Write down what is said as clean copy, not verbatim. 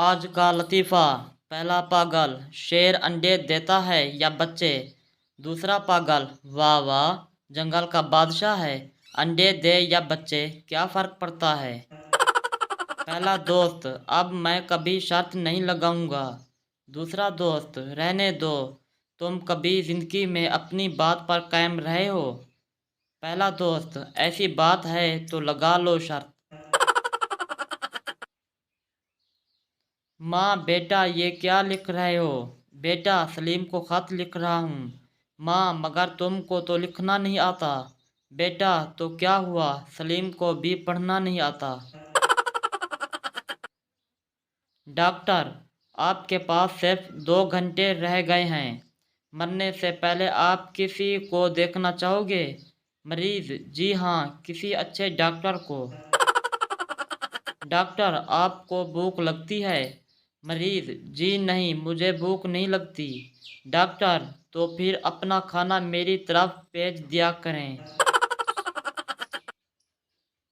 آج کا لطیفہ۔ پہلا پاگل، شیر انڈے دیتا ہے یا بچے؟ دوسرا پاگل، واہ واہ، جنگل کا بادشاہ ہے، انڈے دے یا بچے، کیا فرق پڑتا ہے؟ پہلا دوست، اب میں کبھی شرط نہیں لگاؤں گا۔ دوسرا دوست، رہنے دو، تم کبھی زندگی میں اپنی بات پر قائم رہے ہو۔ پہلا دوست، ایسی بات ہے تو لگا لو شرط۔ ماں، بیٹا یہ کیا لکھ رہے ہو؟ بیٹا، سلیم کو خط لکھ رہا ہوں۔ ماں، مگر تم کو تو لکھنا نہیں آتا۔ بیٹا، تو کیا ہوا، سلیم کو بھی پڑھنا نہیں آتا۔ ڈاکٹر، آپ کے پاس صرف 2 گھنٹے رہ گئے ہیں، مرنے سے پہلے آپ کسی کو دیکھنا چاہو گے؟ مریض، جی ہاں، کسی اچھے ڈاکٹر کو۔ ڈاکٹر، آپ کو بھوک لگتی ہے؟ مریض، جی نہیں، مجھے بھوک نہیں لگتی۔ ڈاکٹر، تو پھر اپنا کھانا میری طرف بھیج دیا کریں۔